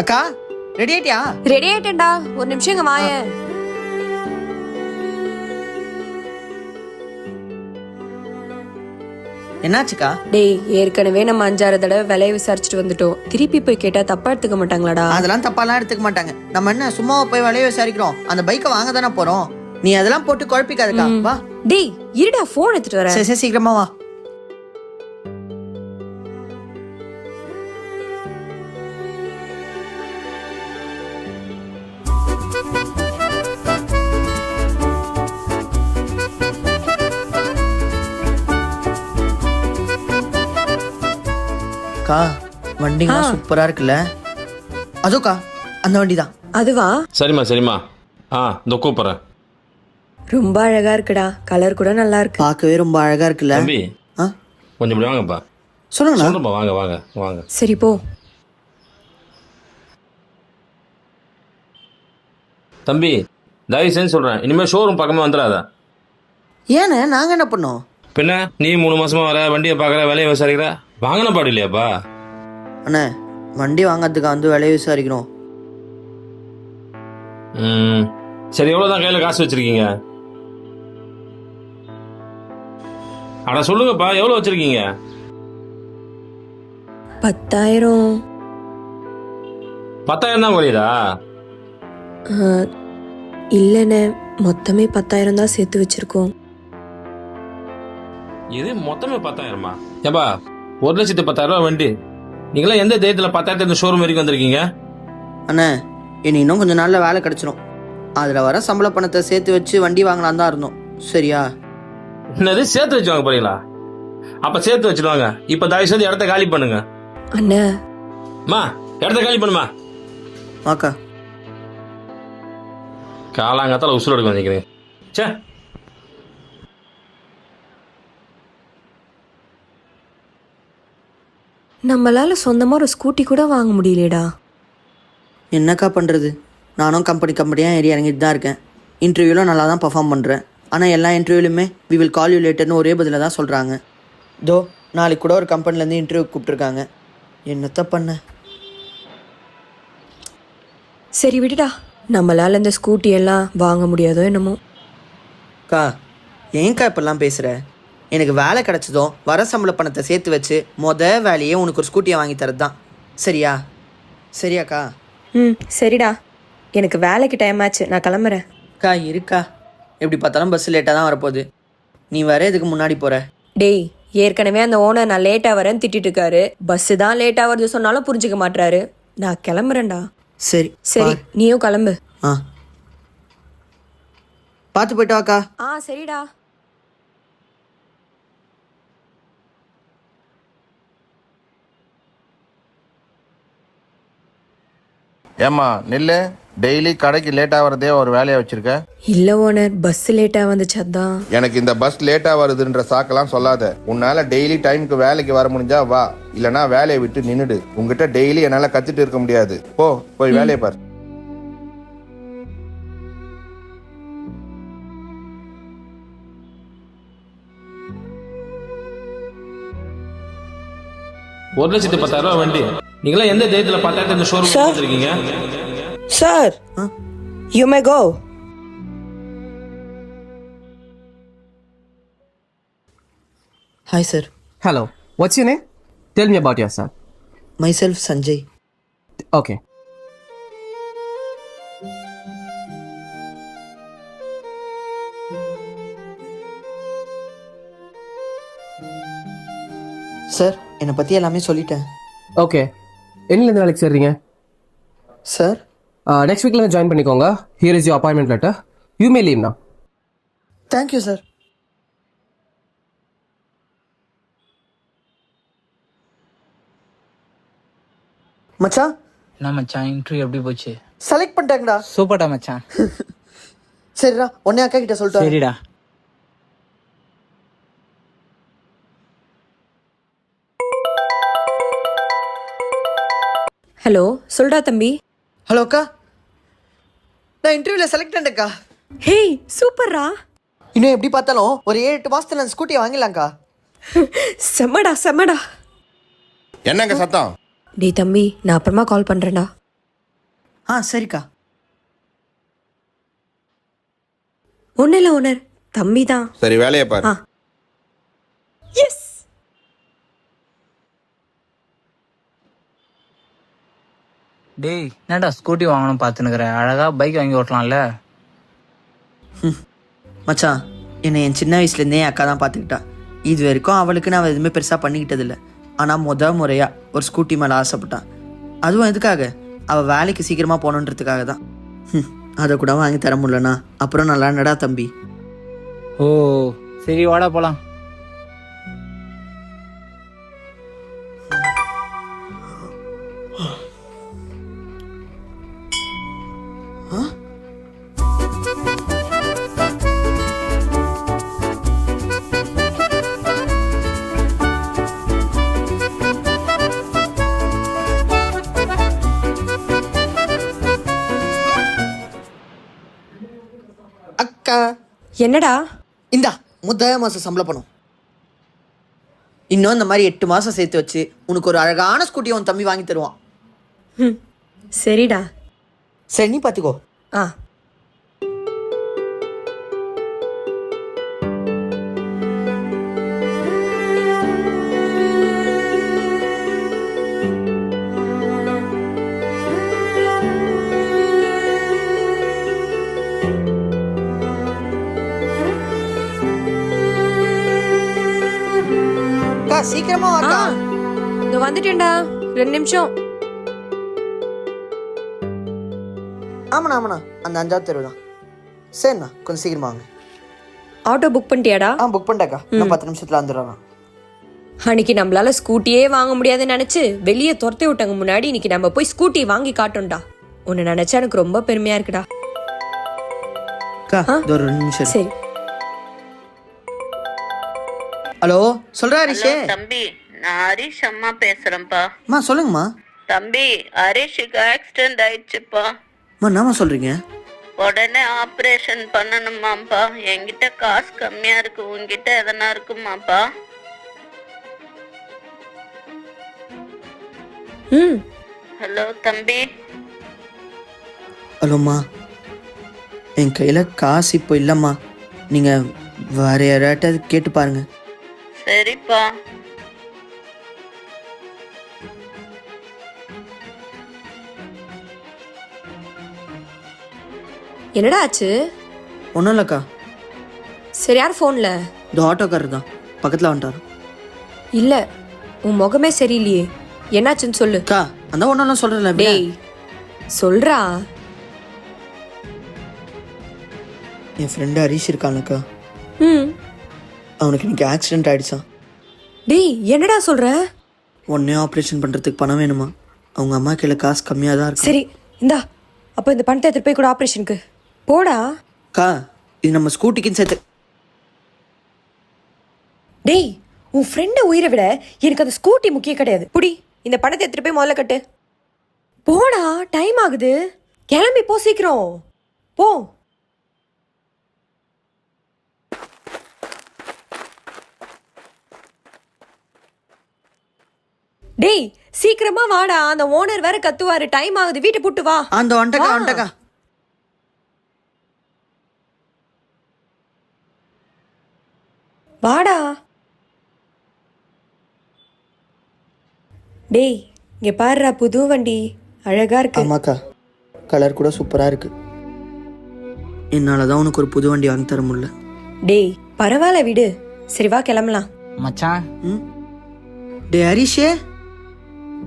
அக்கா ready ஆயிட்டியா? Ready ஆயிட்டேன்டா, ஒரு நிமிஷம் இங்க வாயேன். என்னாச்சுக்கா? டேய், ஏற்கனவே நம்ம 5-6 தடவை விலையை விசாரிச்சுட்டு வந்துட்டோம். திருப்பி போய் கேட்டா தப்பா எடுத்துக்க மாட்டாங்களாடா? அதெல்லாம் தப்பாலாம் எடுத்துக்க மாட்டாங்க. நம்ம என்ன சும்மாவா போய் விலையை விசாரிக்கிறோம்? அந்த பைக்கை வாங்க தானே போறோம். நீ அதெல்லாம் போட்டு குழப்பிக்காதக்கா. வா. டேய் இருடா, போன் எடுத்துட்டு வரேன். சரி சீக்கிரமா வா. அக்கா வண்டிங்க சூப்பரா இருக்குல்ல? அதுக்கா அந்த வண்டி தான். அதுவா? சரிம்மா சரிம்மா. இந்த கூப்பிட்றேன். ரொம்ப அழகா இருக்குடா, கலர் கூட நல்லா இருக்கு. பார்க்கவே ரொம்ப அழகா இருக்குல்ல? தம்பி கொஞ்சம் இப்படி வாங்கப்பா. சொல்லுங்கண்ணா. சொல்லுப்பா, வாங்க வாங்க வாங்க. சரி போ. தம்பி தயவு செஞ்சு சொல்கிறேன், இனிமேல் ஷோரூம் பக்கமே வந்துடாத. ஏண்ணே நாங்க என்ன பண்ணோம்? பின்ன நீ 3 மாசமா வர, வண்டியை பார்க்குற, விலையை விசாரிக்கிற, வாங்கின பாடு இல்லையாப்பா? அண்ணே வண்டி வாங்கறதுக்கு வந்து விலையை விசாரிக்கிறோம். சரி, எவ்வளோதான் கையில் காசு வச்சிருக்கீங்க? அட சொல்லுங்கப்பா, எவ்வளோ வச்சிருக்கீங்க? 10,000. 10,000 தான் குறையுதா? இல்லைண்ணே, மொத்தமே 10,000 தான் சேர்த்து வச்சிருக்கோம். இது மொத்தமே 10,000மா? ஏப்பா 1,10,000 வண்டி, நீங்களாம் எந்த தைரியத்தில் 10,000 இந்த ஷோரூம் வரைக்கும் வந்திருக்கீங்க? அண்ணே இனி இன்னும் கொஞ்சம் நாளில் வேலை கிடச்சிரும். அதில் வர சம்பள பணத்தை சேர்த்து வச்சு வண்டி வாங்கலாம் தான் இருந்தோம். சரியா? என்னது சேர்த்து வச்சு வாங்க போறீங்களா? அப்ப சேர்த்து வச்சுடுவாங்க. இப்ப தயவு செய்து இடத்த காலி பண்ணுங்க. அண்ணா இடத்த காலி பண்ணுமா? வாக்கா. காலாங்கத்தால உசுறு எடுக்க வந்துக்கிறேன். சே, நம்மளால சொந்தமா ஒரு ஸ்கூட்டி கூட வாங்க முடியலடா. என்னக்கா பண்ணுறது? நானும் கம்பெனியாக ஏறி இறங்கிட்டு தான் இருக்கேன். இன்டர்வியூவில் நல்லா தான் பர்ஃபார்ம் பண்ணுறேன். ஆனால் எல்லா இன்டர்வியூலுமே வி வில் கால் யூ லேட்டர்னு ஒரே பதில தான் சொல்கிறாங்க. நாளைக்கு கூட ஒரு கம்பெனிலேருந்து இன்டர்வியூ கூப்பிட்ருக்காங்க. என்னத்த பண்ண? சரி விடுடா, நம்மளால இந்த ஸ்கூட்டி எல்லாம் வாங்க முடியாதோ என்னமோ. அக்கா ஏன்க்கா இப்பெல்லாம் பேசுகிற? எனக்கு வேலை கிடச்சதும் வர சம்பள பணத்தை சேர்த்து வச்சு வேலையே உனக்கு ஒரு ஸ்கூட்டியை வாங்கி தரது தான். சரியா? சரியாக்கா? சரிடா, எனக்கு வேலைக்கு டைம் ஆச்சு, நான் கிளம்புறேன். அக்கா இருக்கா, எப்படி பார்த்தாலும் பஸ் லேட்டாக தான் வரப்போகுது. நீ வர இதுக்கு முன்னாடி போகிற? டேய், ஏற்கனவே அந்த ஓனர் நான் லேட்டாக வரேன்னு திட்டிட்டு இருக்காரு. பஸ்ஸு தான் லேட்டாக வருது சொன்னாலும் புரிஞ்சுக்க மாட்டாரு. நான் கிளம்புறேன்டா. சரி சரி, நீயும் கிளம்பு. பார்த்து போயிட்டு வாக்கா. சரிடா. ஏம்மா நெல்லு, டெய்லி கடைக்கு லேட்டாக வரதே ஒரு வேலையாக வச்சிருக்க? இல்லை ஓனர், பஸ் லேட்டாக வந்துச்சு அதான். எனக்கு இந்த பஸ் லேட்டாக வருதுன்ற சாக்கெல்லாம் சொல்லாத. உன்னால டெய்லி டைமுக்கு வேலைக்கு வர முடிஞ்சா வா, இல்லைனா வேலையை விட்டு நின்றுடு. உங்ககிட்ட டெய்லி என்னால் கற்றுட்டு இருக்க முடியாது. போய் வேலையை பாரு. $1,10,000 வண்டி, நீங்களாம் எந்த தைரியத்தில் 10,000 இந்த ஷோரூம் வந்திருக்கீங்க? Sir, you may go. Hi sir. Hello. What's your name? Tell me about yourself. Myself Sanjay. Okay. Sir என்னை பற்றி எல்லாமே சொல்லிட்டேன். Okay. என்னிலேருந்து வேலைக்கு சேர்றீங்க? சார் நெக்ஸ்ட் வீக்கில் ஜாயின் பண்ணிக்கோங்க. Here is your appointment letter. You may leave now. Thank you sir. மச்சான். என்ன மச்சான், இன்டர்வியூ எப்படி போச்சு? செலக்ட் பண்ணிட்டாங்கடா. சூப்பர்டா மச்சான். சரிடா, உடனே அக்கா கிட்ட சொல்லிட்டு. சரிடா. ஹலோ, சொல்டா தம்பி. ஹலோ அக்கா, நான் இன்டர்வியூவில் செலக்ட் பண்ணிட்டேன்க்கா. ஹேய் சூப்பர்ரா. இன்னும் எப்படி பார்த்தாலும் ஒரு 7-8 மாசத்துல அந்த ஸ்கூட்டியை வாங்கிடலாம்க்கா. செம்மடா. என்னங்க சத்தம்? டேய் தம்பி, நான் அப்புறமா கால் பண்றேன்டா. சரிக்கா. ஒன்றும் இல்லை ஓனர், தம்பி தான். சரி வேலையை பாரு. ஆ. எஸ். டேய் என்னடா ஸ்கூட்டி வாங்கணும் பார்த்துனுக்குற, அழகா பைக் வாங்கி ஓட்டலாம்ல. மச்சான், என்னை என் சின்ன வயசுலேருந்தே என் அக்கா தான் பார்த்துக்கிட்டா. இது வரைக்கும் அவளுக்கு நான் எதுவுமே பெருசாக பண்ணிக்கிட்டதில்ல. ஆனால் முறையாக ஒரு ஸ்கூட்டி மேலே ஆசைப்பட்டான். அதுவும் எதுக்காக? அவள் வேலைக்கு சீக்கிரமாக போகணுன்றதுக்காக தான். அதை கூட வாங்கி தர முடியலண்ணா அப்புறம் நல்லா நடா தம்பி. ஓ சரி வாடா போலாம். அக்கா, என்னடா? இந்தா மாதம் சம்பள பணம். இன்னும் இந்த மாதிரி 8 மாதம் சேர்த்து வச்சு உனக்கு ஒரு அழகான ஸ்கூட்டியை உன் தம்பி வாங்கி தருவான். சரிடா. சரி நீ பார்த்துக்கோ. ஆ. அக்கா சீக்கிரமா ஆ, வாக்கா. இதோ வந்துட்டேன்டா, 2 நிமிஷம். ஆமாண்ணா அந்த 5வது தெரு தான். சரிண்ணா கொஞ்சம் சீக்கிரமா வாங்க. ஆட்டோ புக் பண்ணிட்டியாடா? புக் பண்ணிட்டேக்கா. இன்னும் 10 நிமிஷத்துல வந்துடுறேன். அன்னைக்கு நம்மளால ஸ்கூட்டியே வாங்க முடியாதுன்னு நினைச்சு வெளியே துரத்தி விட்டாங்க முன்னாடி. இன்னைக்கு நம்ம போய் ஸ்கூட்டி வாங்கி காட்டோம்டா. உன்னை நினைச்சா எனக்கு ரொம்ப பெருமையா இருக்குடா. அக்கா இது ஒரு 2 நிமிஷம். சரி. ஹலோ சொல்றா ஹரிஷே. தம்பி, நான் ஹரிஷ் அம்மா பேசுறேன்ப்பா. அம்மா சொல்லுங்கம்மா. தம்பி, ஹரிஷுக்கு ஆக்சிடென்ட் ஆயிடுச்சுப்பா. அம்மா என்னம்மா சொல்றீங்க? உடனே ஆபரேஷன் பண்ணணுமாப்பா. என்கிட்ட காசு கம்மியா இருக்கு, உன்கிட்ட எதனா இருக்குமாப்பா? ம். ஹலோ தம்பி. ஹலோம்மா, என் கையில் காசு இப்போ இல்லைம்மா. நீங்கள் வேற யாராட்டாவது கேட்டு பாருங்க. சரிப்பா. என்னடா ஆச்சு? ஒன்றும் இல்லைக்கா. சரி, யார் ஃபோன்ல? இந்த ஆட்டோக்காரர் தான் பக்கத்தில் வந்துட்டார். இல்ல, உன் முகமே சரியில்லையே, என்னாச்சுன்னு சொல்லு. அக்கா அந்த ஒன்றும் சொல்கிறேன்ல. டேய் சொல்றா. என் ஃப்ரெண்டு ஹரிஷ் இருக்கானக்கா, ம். அவனுக்கு இன்னைக்கு ஆக்சிடென்ட் ஆயிடுச்சான். டேய் என்னடா சொல்ற? உடனே ஆப்ரேஷன் பண்ணுறதுக்கு பணம் வேணுமா? அவங்க அம்மா கையில் காசு கம்மியாக தான் இருக்கு. சரி இந்தா, அப்போ இந்த பணத்தை எடுத்துட்டு போய் கூட ஆப்ரேஷனுக்கு போடா. அக்கா இது நம்ம ஸ்கூட்டிக்குன்னு சேர்த்து. டேய், உன் ஃப்ரெண்டை உயிரை விட எனக்கு அந்த ஸ்கூட்டி முக்கியம் கிடையாது. புடி, இந்த பணத்தை எடுத்துட்டு போய் முதல்ல கட்டு. போடா, டைம் ஆகுது. கிளம்பி போ, சீக்கிரம் போ. டேய் சீக்கிரமா வாடா, அந்த ஓனர் வேற கத்துவாரு. டைம் ஆகுது, வீட்டை புட்டு வா. அந்த வந்துட்டக்கா. வாடா. டேய் இங்க பாருடா, புது வண்டி அழகா இருக்கு. ஆமாக்கா, கலர் கூட சூப்பராக இருக்கு. என்னால் தான் உனக்கு ஒரு புது வண்டி வாங்கி தர முடியல. டேய் பரவாயில்ல விடு. சரி வா கிளம்பலாம். மச்சான், டே ஹரிஷே.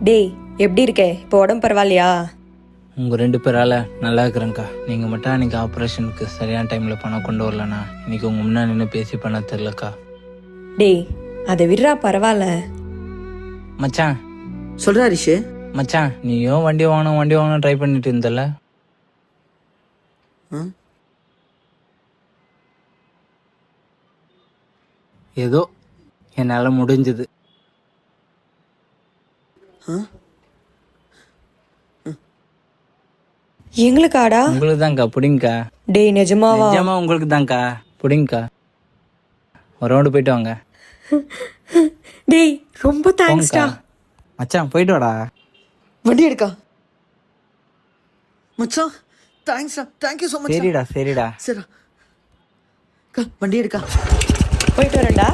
டேய் எப்படி இருக்க இப்போ? உடம்பு பரவாயில்லையா? உங்க 2 பேரால நல்லா இருக்கிறேங்க்கா. நீங்க மட்டும் அன்னைக்கு ஆப்ரேஷனுக்கு சரியான டைம்ல பணம் கொண்டு வரலண்ணா இன்னைக்கு உங்க முன்னாடி நின்று பேசி பண்ண தெரிலக்கா. டேய் அதை விடுறா, பரவாயில்ல. மச்சான் சொல்கிறா ஹரிஷே. மச்சான், நீயும் வண்டி வாங்கணும் ட்ரை பண்ணிட்டு இருந்தல. ஏதோ என்னால முடிஞ்சது. எங்களுக்காடா? உங்களுக்கு தான்க்கா, புடிங்கக்கா. டேய் நிஜமாவா? நிஜமா உங்களுக்கு தான்க்கா, புடிங்கக்கா. ஒரு ரவுண்டு போயிட்டு வாங்க. டேய் ரொம்ப தேங்க்ஸ்டா. மச்சான் போயிட்டு வாடா. வண்டி எடுக்கா. மச்சான் தேங்க்ஸ்டா, தேங்க்யூ ஸோ மச். சரிடா சரிடா. சரிடா, வண்டி எடுக்கா. போயிட்டு வரேன்டா.